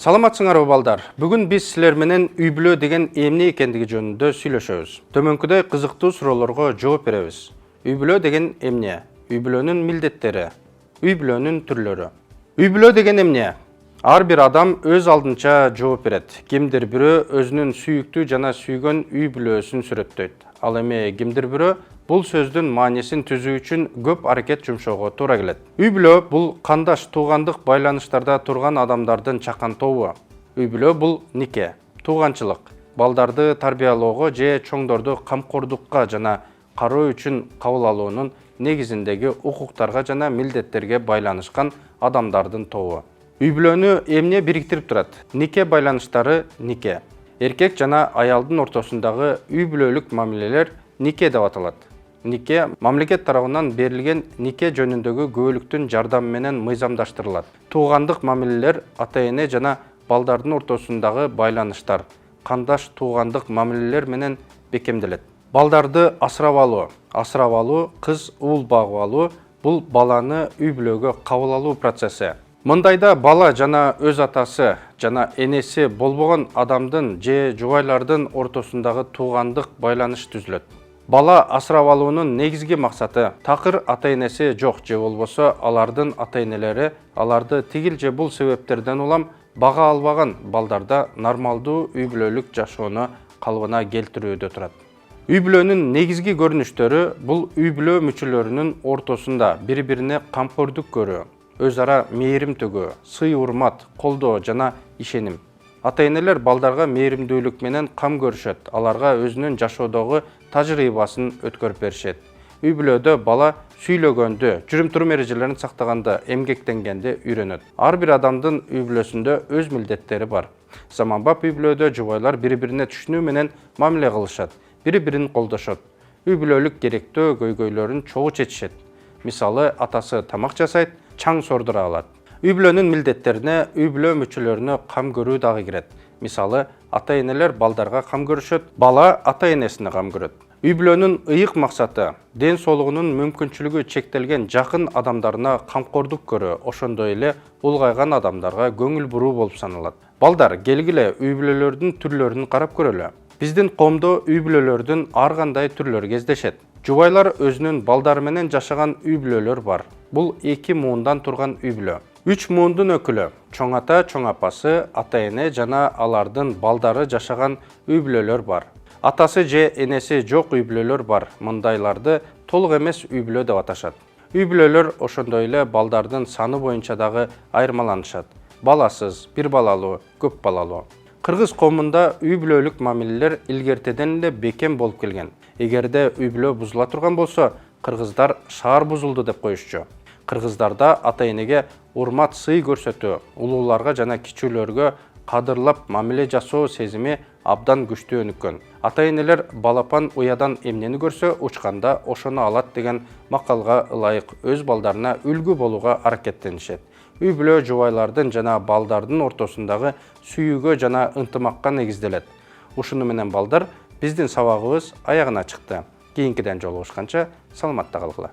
Саламатсыңарбы балдар. Бүгін біз сілер менен үй бүлө деген эмне экендиги жөнүндө сүйлөшөбүз. Төмөнкүдөй кызыктуу суроолорго жооп беребиз. Үй бүлө деген эмне? Үй бүлөнүн милдеттери, үй бүлөнүн түрлөрү. Үй бүлө деген эмне? Ар бир адам өз алдынча жооп берет. Кимдир бирөө өзүнүн сүйүктүү жана сүйгөн үй бүлөсүн сүрөттөйт. Ал эми кимдир бирөө бул сөздүн маанисин түзүү үчүн көп аракет жумшоого туура келет. Үй бүлө бул кандаш туугандык байланыштарда турган адамдардын чакан тобу. Үй бүлө бул нике, тууганчылык, балдарды тарбиялоого же чоңдорду камкордукка жана кароо үчүн кабыл алуунун негизиндеги укуктарга жана милдеттерге байланышкан адамдардын тобу. Үй бүлөнү эмне бириктирип турат? Нике байланыштары нике. Эркек жана аялдын ортосундагы үй бүлөлүк мамилелер нике деп аталат. Нике мамлекет тарабынан берилген нике жөнүндөгү күбөлүктүн жардамы менен мыйзамдаштырылат. Туугандык мамилелер ата-эне жана балдардын ортосундагы байланыштар, кандаш туугандык мамилелер менен бекемделет. Балдарды асырап алуу, кыз уул багып алуу бул баланы үй бүлөгө кабыл алуу процесси. Мындайда бала жана өз атасы жана энеси болбогон адамдын же жубайлардын ортосундагы туугандык байланыш түзүлөт. Бала асырап алуунун негизги максаты такыр ата-энеси жок же болбосо алардын ата-энелери аларды тигил же бул себептерден улам бага албаган балдарда нормалдуу үй бүлөлүк жашоону калыбына келтирүүдө турат. Үй бүлөнүн негизги көрүнүштөрү бул үй бүлө мүчөлөрүнүн ортосунда бири-бирине камкордук көрүү, өз ара мээрим төгүү, сый урмат, колдоо жана ишеним. Ата-энелер балдарга мээримдүүлүк менен кам көрүшөт, аларга өзүнүн жашоодогу тажрыйбасын өткөрүп беришет. Үй бүлөдө бала сүйлөгөндү, жүрүм-турум эрежелерин сактаганды, эмгектенгенди үйрөнөт. Ар бир адамдын үй бүлөсүндө өз милдеттери бар. Заманбап үй бүлөдө жубайлар бири-бирине түшүнүү менен мамиле кылышат, бири-бирин колдошот. Үй бүлөлүк керектөө көйгөйлөрүн чогуу чечишет. Мисалы, атасы тамак жасайт, чаң сордура алат. Үй бүлөнүн милдеттерине үй бүлө мүчөлөрүнө кам көрүү дагы кирет. Мисалы, ата-энелер балдарга кам көрүшөт, бала ата-энесине кам көрөт. Үй бүлөнүн ыйык максаты ден соолугунун мүмкүнчүлүгү чектелген жакын адамдарына камкордук көрүү, ошондой эле улгайган адамдарга көңүл буруу болуп саналат. Балдар, келгиле үй бүлөлөрдүн түрлөрүн карап көрөлү. Биздин коомдо үй бүлөлөрдүн ар кандай түрлөрү кездешет. Жубайлар өзүнүн балдары менен жашаган үй бүлөлөр бар. Бул 2 муундан турган үй бүлө. 3 муундун өкүлү, чоң ата, чоң апасы, ата-эне жана алардын балдары жашаган үй бүлөлөр бар. Атасы же энеси жок үй бүлөлөр бар. Мындайларды толук эмес үй бүлө деп аташат. Үй бүлөлөр ошондой эле балдардын саны боюнча дагы айырмаланышат. Баласыз, бир балалуу, көп балалуу. Кыргыз коомунда үй бүлөлүк мамилелер илгертеден эле бекем болуп келген. Эгерде үй бүлө бузула турган болсо, кыргыздар шаар бузулду деп коюшчу. Кыргыздарда ата-энеге урмат сый көрсөтүү, улууларга жана кичүүлөргө кадырлап мамиле жасоо сезими абдан күчтүү өнүккөн. Ата-энелер балапан уядан эмнени көрсө, учканда ошону алат деген макалга ылайык өз балдарына үлгү болууга аракеттенишет. Үй бүлө жубайлардын жана балдардын ортосундагы сүйүүгө жана ынтымакка негизделет. Ушуну менен балдар, биздин сабагыбыз аягына чыкты. Кийинкиден жолугушканча саламатта калгыла.